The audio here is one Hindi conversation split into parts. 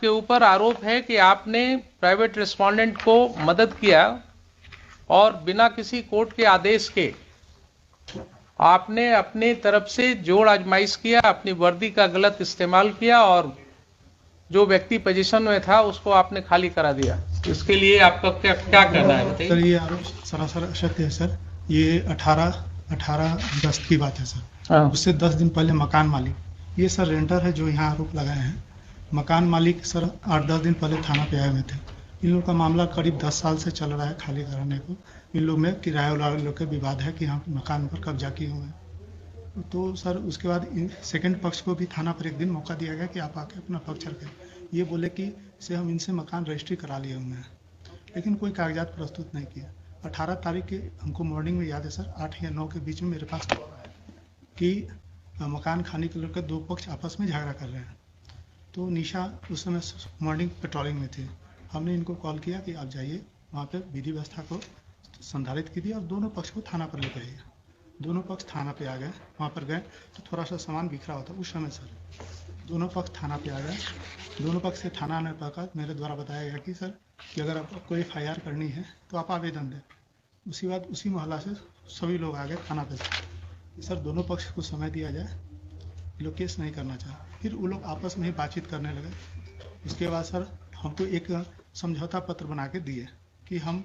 आपके ऊपर आरोप है कि आपने प्राइवेट रेस्पोंडेंट को मदद किया और बिना किसी कोर्ट के आदेश के आपने अपनी तरफ से जोड़ आजमाइश किया, अपनी वर्दी का गलत इस्तेमाल किया और जो व्यक्ति पोजीशन में था उसको आपने खाली करा दिया। इसके लिए आपका क्या कहना है बताइए। सर ये आरोप सरासर असत्य है सर। ये 18 अगस्त की बात है सर। उससे 10 दिन पहले मकान मालिक, ये सर रेंटर है जो यहाँ आरोप लगाए हैं, मकान मालिक सर 8-10 दिन पहले थाना पे आए हुए थे। इन लोग का मामला करीब 10 साल से चल रहा है खाली कराने को। इन लोग में किराए वाले लोग के विवाद है कि हम मकान पर कब्जा किए हुए हैं। तो सर उसके बाद सेकंड पक्ष को भी थाना पर एक दिन मौका दिया गया कि आप आके अपना पक्ष रखें। ये बोले कि से हम इनसे मकान रजिस्ट्री करा लिए हुए हैं, लेकिन कोई कागजात प्रस्तुत नहीं किया। 18 तारीख के हमको मॉर्निंग में याद है सर, 8 या 9 के बीच में मेरे पास कि मकान खाने के लेकर 2 पक्ष आपस में झगड़ा कर रहे हैं। तो निशा उस समय मॉर्निंग पेट्रोलिंग में थे। हमने इनको कॉल किया कि आप जाइए वहाँ पे विधि व्यवस्था को संधारित कीजिए और दोनों पक्ष को थाना पर लेकर आइए। दोनों पक्ष थाना पे आ गए। वहाँ पर गए तो थोड़ा सा सामान बिखरा होता उस समय सर। दोनों पक्ष थाना पे आ गए। दोनों पक्ष से थाना आने पर मेरे द्वारा बताया गया कि सर कि अगर आपको FIR करनी है तो आप आवेदन दें। उसी बाद उसी मोहल्ला से सभी लोग आ गए थाना पे सर दोनों पक्ष को समय दिया जाए, लोग केस नहीं करना चाहे। फिर वो लोग आपस में ही बातचीत करने लगे। उसके बाद सर हमको एक समझौता पत्र बना के दिए कि हम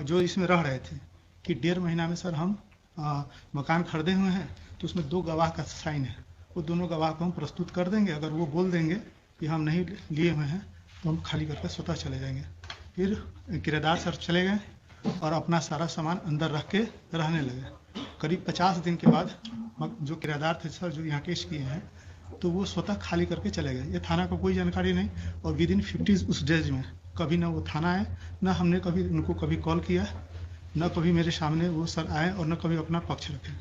जो इसमें रह रहे थे कि 1.5 महीना में सर हम मकान खरीदे हुए हैं, तो उसमें 2 गवाह का साइन है। वो दोनों गवाह को हम प्रस्तुत कर देंगे। अगर वो बोल देंगे कि हम नहीं लिए हुए हैं तो हम खाली करके स्वतः चले जाएंगे। फिर किराएदार सर चले गए और अपना सारा सामान अंदर रख के रहने लगे। करीब 50 दिन के बाद जो किराएदार थे सर जो यहाँ केस किए हैं, तो वो स्वतः खाली करके चले गए। ये थाना को कोई जानकारी नहीं और विदिन 50 उस डेज में कभी ना वो थाना आए, ना हमने कभी उनको कभी कॉल किया, न कभी मेरे सामने वो सर आए और न कभी अपना पक्ष रखे।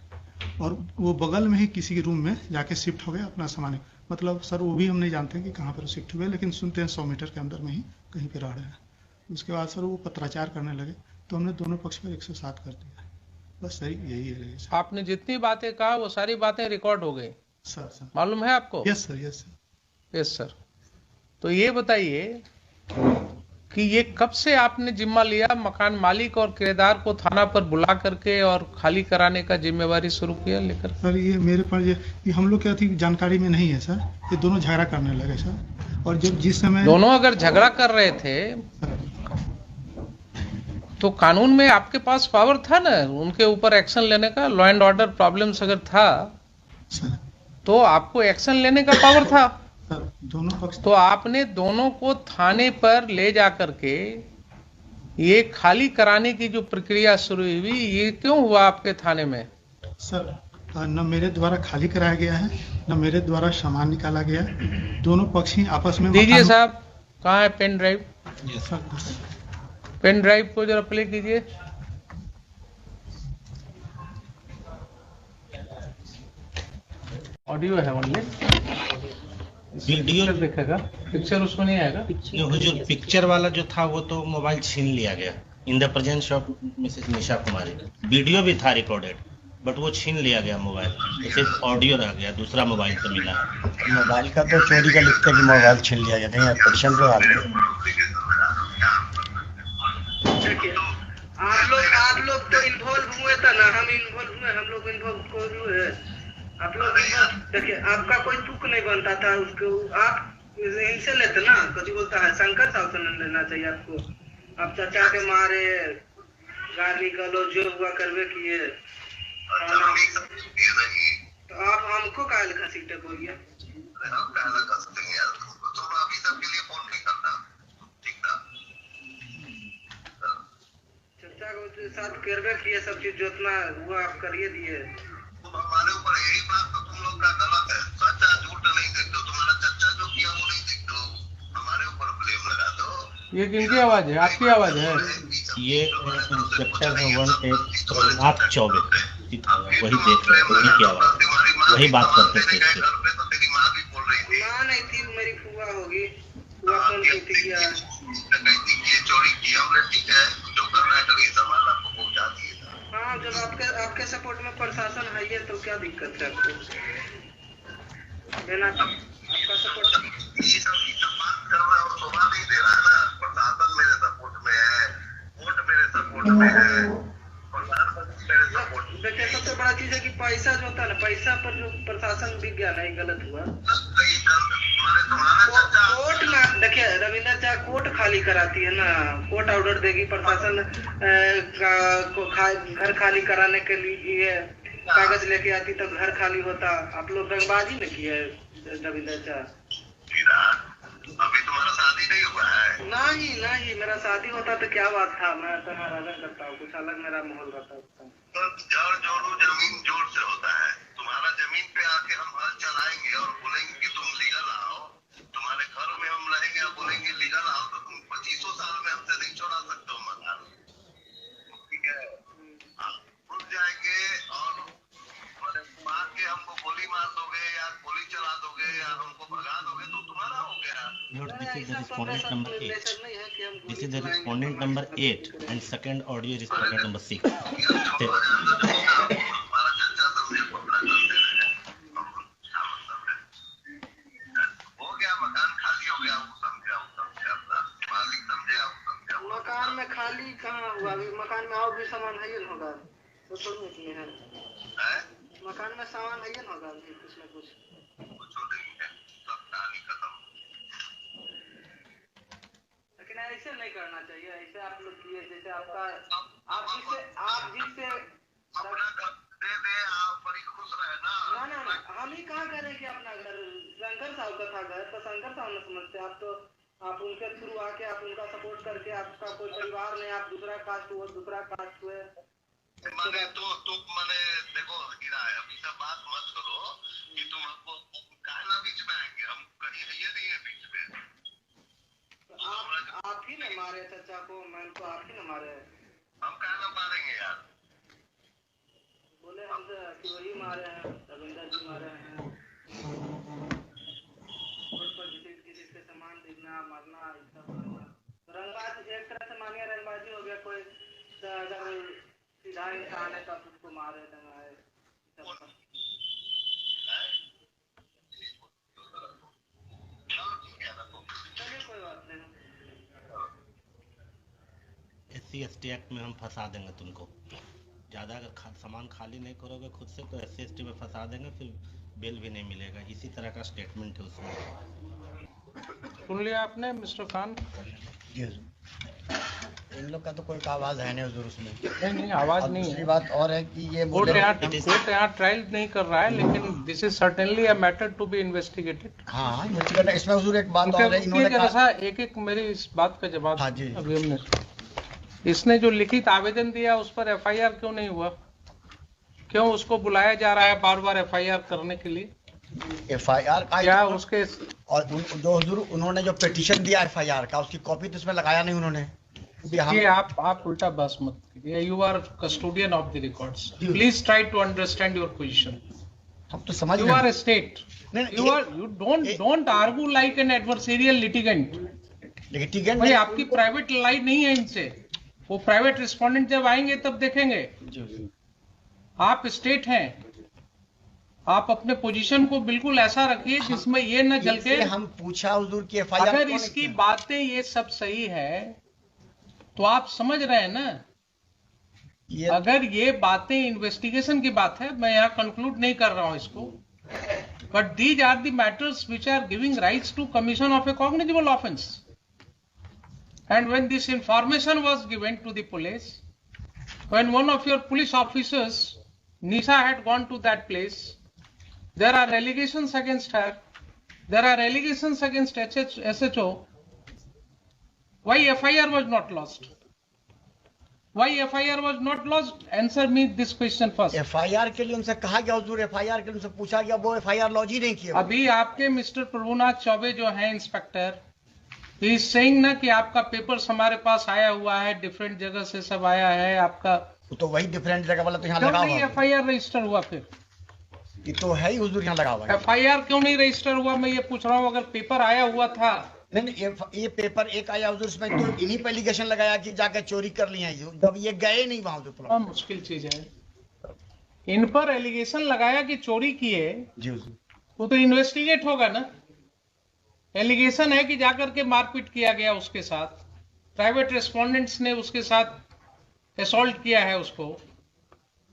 और वो बगल में ही किसी के रूम में जाके शिफ्ट हो गए अपना सामान। मतलब सर वो भी हम नहीं जानते कि कहाँ पर शिफ्ट हुए, लेकिन सुनते हैं 100 मीटर के अंदर में ही कहीं पे रह रहे हैं। उसके बाद सर वो पत्राचार करने लगे तो हमने दोनों पक्ष पर 107 कर दिया। बस सही यही है सर। आपने जितनी बातें कहा वो सारी बातें रिकॉर्ड हो गई सर मालूम है आपको? Yes sir. Yes sir. तो ये बताइए कि ये कब से आपने जिम्मा लिया मकान मालिक और किराएदार को थाना पर बुला करके और खाली कराने का जिम्मेवारी शुरू किया लेकर? सर ये मेरे पास ये हम लोग की जानकारी में नहीं है सर। ये दोनों झगड़ा करने लगे सर। और जब जिस समय दोनों अगर झगड़ा कर रहे थे तो कानून में आपके पास पावर था ना उनके ऊपर एक्शन लेने का। लॉ एंड ऑर्डर प्रॉब्लम्स अगर था सर तो आपको एक्शन लेने का पावर था। दोनों पक्ष तो आपने दोनों को थाने पर ले जाकर के ये खाली कराने की जो प्रक्रिया शुरू हुई, ये क्यों हुआ आपके थाने में? सर न मेरे द्वारा खाली कराया गया है, न मेरे द्वारा सामान निकाला गया है। दोनों पक्ष ही आपस में दीजिए साहब, कहाँ है pen drive? Sir pen drive को जरा प्ले कीजिए। ऑडियो है ओनली, वीडियो दिखेगा, पिक्चर उसको नहीं आएगा। जो पिक्चर वाला जो था वो तो मोबाइल छीन लिया गया in the presence of Mrs Nisha Kumari. Video भी था रिकॉर्डेड बट वो छीन लिया गया मोबाइल, सिर्फ ऑडियो रह गया, दूसरा मोबाइल तो मिला। मोबाइल का तो चोरी का लिखते कि मोबाइल छीन लिया गया, नहीं एप्लीकेशन पे आप लोग तो इन्वॉल्व हुए था ना, हम इन्वॉल्व हुए, हम लोग इन्वॉल्व हुए। आप लोग देखिए, आपका कोई तुक नहीं बनता था उसको, आप इनसे लेते ना, कभी बोलता है शंकर साहब से लेना चाहिए आपको। आप चाचा के मारे गाली गलौज जो हुआ करवे किए, तो आप हमको काहे लिखा सीटे बोलिए। चाचा के साथ करवे किए, सब चीज जितना हुआ आप करिए दिए। हमारे ऊपर यही बात तो तुम लोग का गलत है। सच्चा झूठ नहीं देखते हो, तुम्हारा चच्चा जो किया वो नहीं देखते हो, हमारे ऊपर ब्लेम लगा दो। ये किनकी आवाज है? आपकी आवाज है? ये इंस्पेक्टर है 184 वही देख रहे थे, उन्हीं की आवाज, वही बात करते थे। तो तेरी माँ भी बोल रही थी, माँ नहीं थी, मेरी फुआ होगी, फुआ फोन की थी क्या डकैती की, चोरी की, हमने ठीक है जो करना है कभी सामान आपको पहुंचा दिए। हाँ, जब आपके सपोर्ट में प्रशासन है ये तो क्या दिक्कत है आपको? बिना आपका सपोर्ट ये सब बात पैसा जो था ना, पैसा पर जो प्रशासन भी गया नहीं, गलत हुआ। माने तुम्हारा चाचा कोर्ट में देखिए रविंदर चा कोर्ट खाली कराती है ना, कोर्ट ऑर्डर देगी, प्रशासन घर खाली कराने के लिए कागज लेके आती तो घर खाली होता। आप लोग रंगबाजी में किए रविंदर चा। अभी तुम्हारा शादी नहीं हुआ है? नहीं नहीं, मेरा शादी होता तो क्या बात था, मैं तुम्हारा अलग करता हूँ, कुछ अलग मेरा माहौल रहता है। तो जड़ जोड़ू जमीन जोड़ से होता है। तुम्हारा जमीन पे आके हम हल चलाएंगे और बोलेंगे कि तुम लीगल आओ, तुम्हारे घर में हम रहेंगे और बोलेंगे लीगल आओ, तो तुम 25 साल में हमसे नहीं छोड़ा सकते हो मकान, ठीक है? रुक जाएंगे और मार के हमको गोली मार दोगे या गोली चला दोगे या हमको भगा दोगे तो तुम्हारा हो गया। This is the respondent number 8. This is the respondent number 8 and second audio is respondent number 6. हमारा चर्चा समझे पकड़ा करते रहे, हो गया मकान खाली हो गया, वो समझा मालिक समझे, मकान में खाली कहाँ हुआ, अभी मकान में और भी सामान है ही होगा, तो थोड़ी इतनी है मकान में सामान है ही होगा अभी कुछ न कुछ। लेकिन ऐसे नहीं करना चाहिए, ऐसे आप लोग किए जैसे आपका आप जिससे अपना घर दे दे, आप बड़ी खुश रहे ना। ना हम ही कहाँ करें कि अपना घर, शंकर साहब का था घर, तो शंकर साहब ने समझते, आप तो आप उनके थ्रू आके आप उनका सपोर्ट करके, आपका कोई परिवार नहीं, आप दूसरा कास्ट हुए, दूसरा कास्ट हुए माने तो माने देखो गिरा है, अभी सब बात मत करो कि तुम हमको कहना बीच में आएंगे, हम कहीं है ये नहीं है बीच में। आप ही ने मारे चाचा को, मैं तो आप ही ने मारे। हम कहना मारेंगे यार, बोले हमसे कि वही मारे हैं, रविंदर जी मारे हैं, रोड पर किसी के सामान देखना, मारना, रंगबाजी एक तरह से मानिए रंगबाजी हो गया। कोई अगर सीधा इंसान है तब उसको मारे दंगाए, चलिए कोई बात नहीं। SC/ST एक्ट में हम फंसा देंगे तुमको, ज़्यादा अगर सामान खाली नहीं करोगे खुद से तो SC/ST में फंसा देंगे, फिर बेल भी नहीं मिलेगा। इसी तरह का स्टेटमेंट है उसमें। सुन लिया आपने मिस्टर खान? इन लोग का तो कोई आवाज है नहीं हुजूर उसमें। नहीं आवाज नहीं दूसरी है। बात और है कि ये कोर्ट यहाँ ट्रायल नहीं कर रहा है, लेकिन this is certainly a matter to be investigated. हाँ इन्वेस्टिगेट। इसमें हुजूर एक बात और है, इन्होंने जरा एक मेरी इस बात का जवाब। हाँ जी। अभी हमने इसने जो लिखित आवेदन दिया उस पर FIR क्यों नहीं हुआ? क्यों उसको बुलाया जा रहा है बार बार FIR करने के लिए? FIR का क्या उसके और जो हुजूर उन्होंने जो पिटीशन दिया FIR का, उसकी कॉपी तो इसमें लगाया नहीं उन्होंने। ये आप उल्टा बस मत कीजिए। You are custodian of the records, please try to understand your position. हम तो समझ you are a state, you don't argue like an adversarial litigant. भाई आपकी प्राइवेट लाइन नहीं है इनसे, वो प्राइवेट रिस्पोंडेंट जब आएंगे तब देखेंगे। आप स्टेट हैं, आप अपने पोजीशन को बिल्कुल ऐसा रखिए जिसमें ये न जल के। हम पूछा हुजूर की FIR अगर इसकी बातें ये सब सही है तो आप समझ रहे हैं ना, अगर ये बातें इन्वेस्टिगेशन की बात है, मैं यहाँ कंक्लूड नहीं कर रहा हूँ इसको, but these are the matters which are giving rights to commission of a cognizable offence, and when this information was given to the police, when one of your police officers, Nisha, had gone to that place, there are allegations against her, there are allegations against SHO. Why FIR was not lodged? Why FIR was not lodged? Answer me this question first. FIR के लिए उनसे कहा गया हुजूर, FIR के लिए उनसे पूछा गया, वो FIR लॉन्च ही नहीं किया। अभी आपके मिस्टर प्रभुनाथ चौबे जो हैं इंस्पेक्टर, ही इज सेइंग ना कि आपका पेपर्स हमारे पास आया हुआ है, डिफरेंट जगह से सब आया है आपका, तो वही डिफरेंट जगह वाला तो यहाँ लगा हुआ है। FIR रजिस्टर हुआ? फिर ये तो है ही हुजूर यहाँ लगा हुआ है। FIR क्यों नहीं रजिस्टर हुआ? मैं ये पूछ रहा हूँ। अगर पेपर आया हुआ था, नहीं ये पेपर एक आया हुजूर, इसमें तो इन्हीं पे एलिगेशन लगाया कि जाके चोरी कर लिया है, जब ये गए नहीं वहां पे। बहुत मुश्किल चीज है, इन पर एलिगेशन लगाया कि चोरी किए जी हुजूर, वो तो इन्वेस्टिगेट होगा ना। एलिगेशन है कि जाकर के मारपीट किया गया उसके साथ, प्राइवेट रेस्पोंडेंट्स ने उसके साथ असॉल्ट किया है उसको,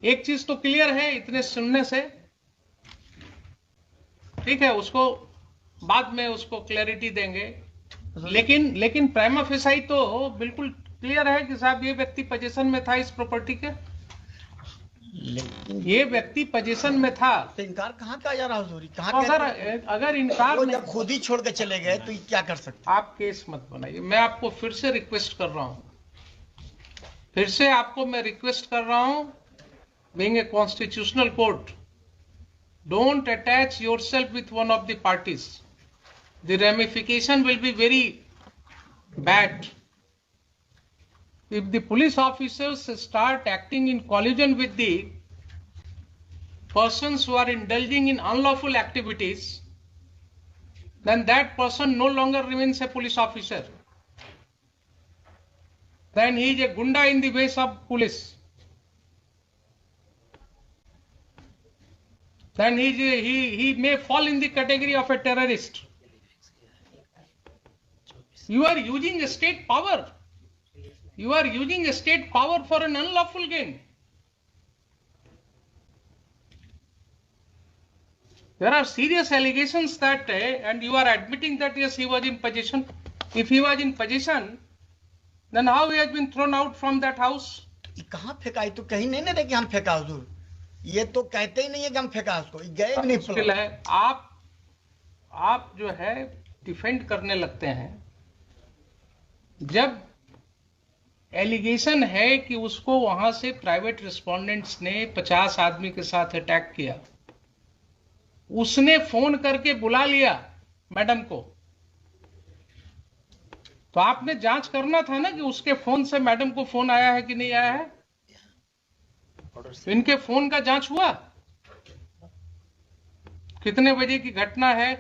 एक चीज तो क्लियर है इतने सुनने से, ठीक है, उसको बाद में उसको क्लैरिटी देंगे, लेकिन प्राइमा फेसाई तो बिल्कुल क्लियर है कि साहब ये व्यक्ति पोजीशन में था इस प्रॉपर्टी के, ये व्यक्ति पोजीशन में था। तो इनकार कहाँ का यार हुजूरी, कहाँ तो अगर इनकार वो नहीं, जब खुद ही छोड़ के चले गए तो ये क्या कर सकते? आप केस मत बनाइए। मैं आपको फिर से रिक्वेस्ट कर रहा हूं, फिर से आपको मैं रिक्वेस्ट कर रहा हूं, being a constitutional court, don't attach yourself with one of the parties. The ramification will be very bad. If the police officers start acting in collusion with the persons who are indulging in unlawful activities, then that person no longer remains a police officer. Then he is a gunda in the ways of police. Then he may fall in the category of a terrorist. You are using a state power. You are using a state power for an unlawful gain. There are serious allegations that, and you are admitting that yes, he was in possession. If he was in possession, then how he has been thrown out from that house? ये कहाँ फेंका? तो कहीं नहीं ना कि हम फेंका हुजूर, ये तो कहते ही नहीं है कि हम फेंका उसको, गए भी नहीं। मुश्किल है। आप जो है डिफेंड करने लगते हैं, जब एलिगेशन है कि उसको वहां से प्राइवेट रिस्पोंडेंट्स ने 50 आदमी के साथ अटैक किया, उसने फोन करके बुला लिया मैडम को, तो आपने जांच करना था ना कि उसके फोन से मैडम को फोन आया है कि नहीं आया है। इनके फोन का जांच हुआ? कितने बजे की घटना है?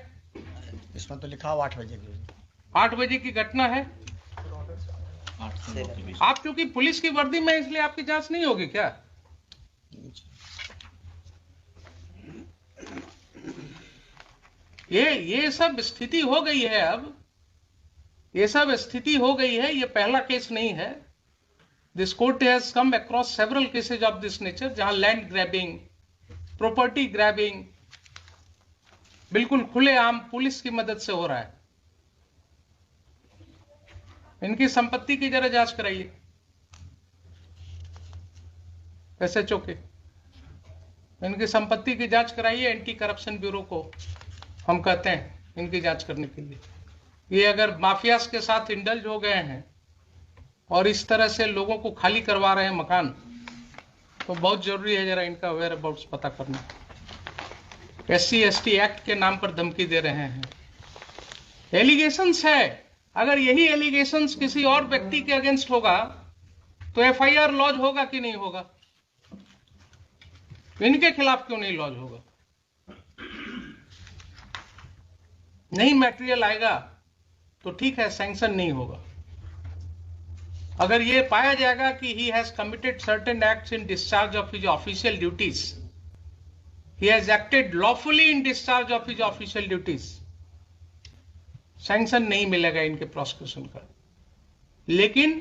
इसमें तो लिखा हुआ 8 बजे की। 8 बजे की घटना है। आप क्योंकि पुलिस की वर्दी में, इसलिए आपकी जांच नहीं होगी क्या? ये सब स्थिति हो गई है। अब ये सब स्थिति हो गई है। ये पहला केस नहीं है। This court has come across several cases of this nature, जहां लैंड ग्रैबिंग, प्रॉपर्टी ग्रैबिंग बिल्कुल खुलेआम पुलिस की मदद से हो रहा है। इनकी संपत्ति की जरा जांच कराइए SHO के, इनकी संपत्ति की जांच कराइए। एंटी करप्शन ब्यूरो को हम कहते हैं इनकी जांच करने के लिए। ये अगर माफियाज के साथ इंडल्ज हो गए हैं और इस तरह से लोगों को खाली करवा रहे हैं मकान, तो बहुत जरूरी है जरा इनका वेयर अबाउट्स पता करना। SC/ST एक्ट के नाम पर धमकी दे रहे हैं। एलिगेशंस है, अगर यही एलिगेशंस किसी और व्यक्ति के अगेंस्ट होगा तो FIR लॉज होगा कि नहीं होगा? इनके खिलाफ क्यों नहीं लॉज होगा? नहीं मटेरियल आएगा तो ठीक है, सैंक्शन नहीं होगा। अगर ये पाया जाएगा कि he has committed certain acts in discharge of his official duties, he has acted lawfully in discharge of his official duties, sanction नहीं मिलेगा इनके प्रोसिक्यूशन का। लेकिन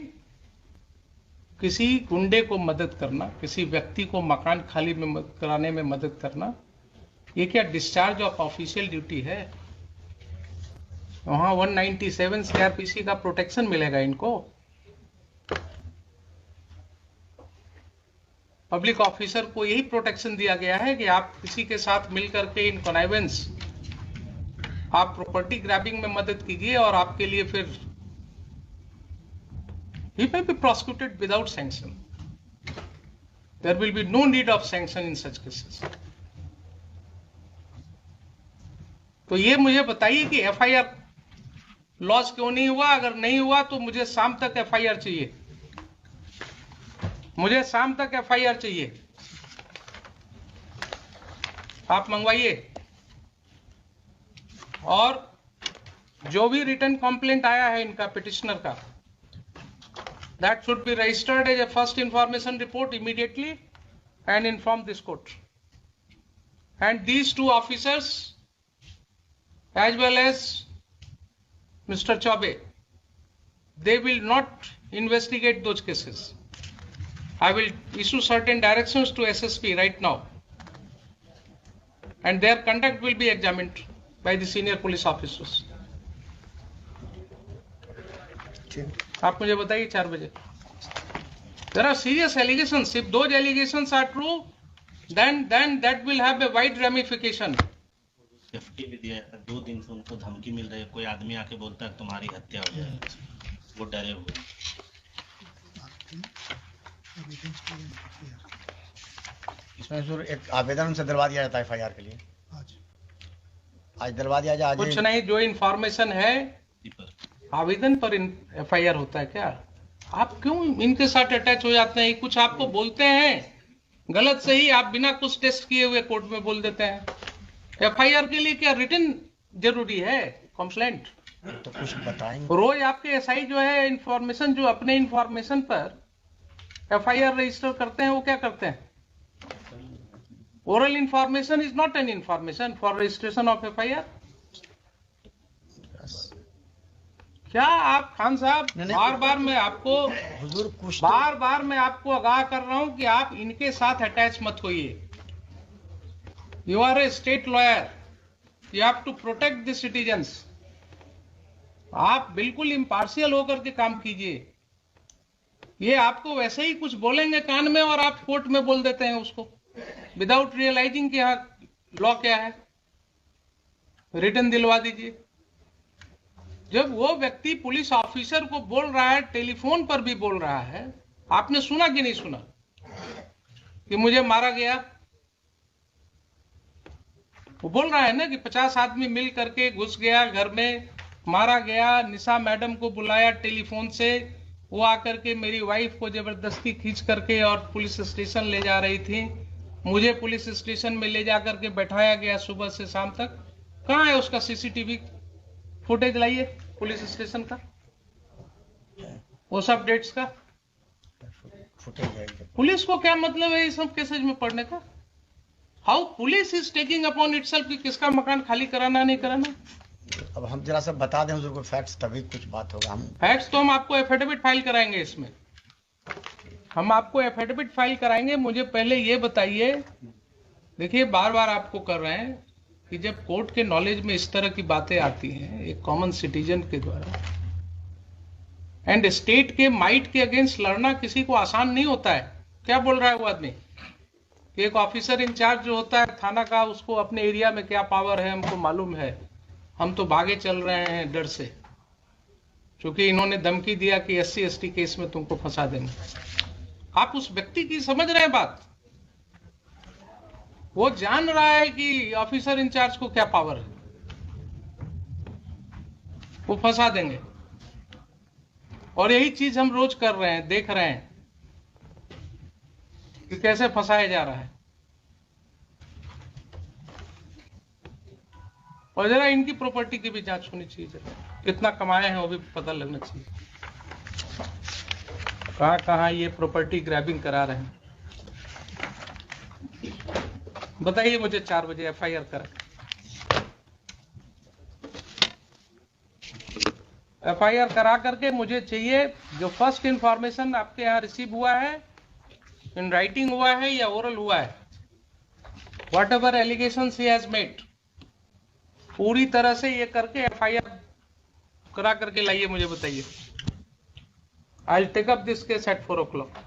किसी गुंडे को मदद करना, किसी व्यक्ति को मकान खाली में कराने में मदद करना, ये क्या डिस्चार्ज ऑफ ऑफिशियल ड्यूटी है? वहां 197 CRPC का प्रोटेक्शन मिलेगा इनको। पब्लिक ऑफिसर को यही प्रोटेक्शन दिया गया है कि आप किसी के साथ मिलकर के इन कॉनाइवेंस, आप प्रॉपर्टी ग्रैबिंग में मदद कीजिए और आपके लिए फिर he may be prosecuted without sanction. There will be no need of sanction in such cases. तो ये मुझे बताइए कि FIR लॉज क्यों नहीं हुआ? अगर नहीं हुआ तो मुझे शाम तक FIR चाहिए, मुझे शाम तक FIR चाहिए। आप मंगवाइए। और जो भी रिटर्न कंप्लेंट आया है इनका पिटिशनर का, that should be registered as a first information report immediately and inform this court. And these two officers as well as Mr. Chaube, they will not investigate those cases. I will issue certain directions to SSP right now, and their conduct will be examined by the senior police officers. आप मुझे बताइए 4 बजे. There are serious allegations. If those allegations are true, then that will have a wide ramification. FT भी दिया है, 2 दिन से उनको धमकी मिल रही है. कोई आदमी आके बोलता है तुम्हारी हत्या हो जाएगी, वो डरे हुए. इसमें सर एक आवेदन से दिलवा दिया जाता है FIR के लिए. आज दिलवा दिया जाए. कुछ नहीं, जो इंफॉर्मेशन है आवेदन पर FIR होता है क्या? आप क्यों इनके साथ अटैच हो जाते हैं? कुछ आपको बोलते हैं गलत सही, आप बिना कुछ टेस्ट किए हुए कोर्ट में बोल देते हैं. FIR के लिए क्या रिटन जरूरी है? कंप्लेंट तो कुछ बताएंगे. रोज आपके SI जो है इंफॉर्मेशन, जो अपने इंफॉर्मेशन पर FIR रजिस्टर करते हैं, वो क्या करते हैं? Oral information is not an information for registration of FIR. क्या आप खान साहब, बार बार मैं आपको हुजूर कुछ बार मैं आपको आगाह कर रहा हूं कि आप इनके साथ अटैच मत होइए. You are a state lawyer, you have to protect the citizens. आप बिल्कुल इम्पार्शियल होकर के काम कीजिए. ये आपको वैसे ही कुछ बोलेंगे कान में और आप कोर्ट में बोल देते हैं उसको विदाउट रियलाइजिंग कि यहाँ लॉ क्या है. रिटर्न दिलवा दीजिए. जब वो व्यक्ति पुलिस ऑफिसर को बोल रहा है, टेलीफोन पर भी बोल रहा है, आपने सुना कि नहीं सुना कि मुझे मारा गया? वो बोल रहा है ना कि 50 आदमी मिल करके घुस गया घर में, मारा गया. निशा मैडम को बुलाया टेलीफोन से, वो आकर के मेरी वाइफ को जबरदस्ती खींच करके और पुलिस स्टेशन ले जा रही थी. मुझे पुलिस स्टेशन में ले जा करके बैठाया गया सुबह से शाम तक. कहाँ है उसका CCTV फुटेज? लाइए पुलिस स्टेशन का, वो सब डेट्स का. पुलिस को क्या मतलब है इस सब केसेज में पढ़ने का? How police is taking upon itself कि किसका मकान खाली कराना नहीं कराना. अब हम जरा सा बता दें हुजूर को फैक्ट्स, तभी कुछ बात होगा. हम फैक्ट्स तो हम आपको एफिडेविट फाइल कराएंगे. इसमें हम आपको एफिडेविट फाइल कराएंगे. मुझे पहले ये बताइए, देखिए बार बार आपको कर रहे हैं कि जब कोर्ट के नॉलेज में इस तरह की बातें आती हैं एक कॉमन सिटीजन के द्वारा, एंड स्टेट के माइट के अगेंस्ट लड़ना किसी को आसान नहीं होता है. क्या बोल रहा है वो आदमी कि एक ऑफिसर इंचार्ज जो होता है थाना का, उसको अपने एरिया में क्या पावर है हमको मालूम है, हम तो भागे चल रहे हैं डर से, क्योंकि इन्होंने धमकी दिया कि SC ST केस में तुमको फंसा देंगे. आप उस व्यक्ति की समझ रहे हैं बात? वो जान रहा है कि ऑफिसर इंचार्ज को क्या पावर है, वो फंसा देंगे. और यही चीज हम रोज कर रहे हैं, देख रहे हैं कि कैसे फंसाया जा रहा है. और जरा इनकी प्रॉपर्टी की भी जांच होनी चाहिए. जरा कितना कमाए हैं वो भी पता लगना चाहिए. कहां कहां ये प्रॉपर्टी ग्रैबिंग करा रहे हैं. बताइए मुझे 4 बजे FIR करा. FIR करा करके मुझे चाहिए जो फर्स्ट इंफॉर्मेशन आपके यहाँ रिसीव हुआ है, इन राइटिंग हुआ है या ओरल हुआ है, what ever allegations he has made, पूरी तरह से ये करके FIR करा करके लाइए. मुझे बताइए. I will take up this case at 4 o'clock.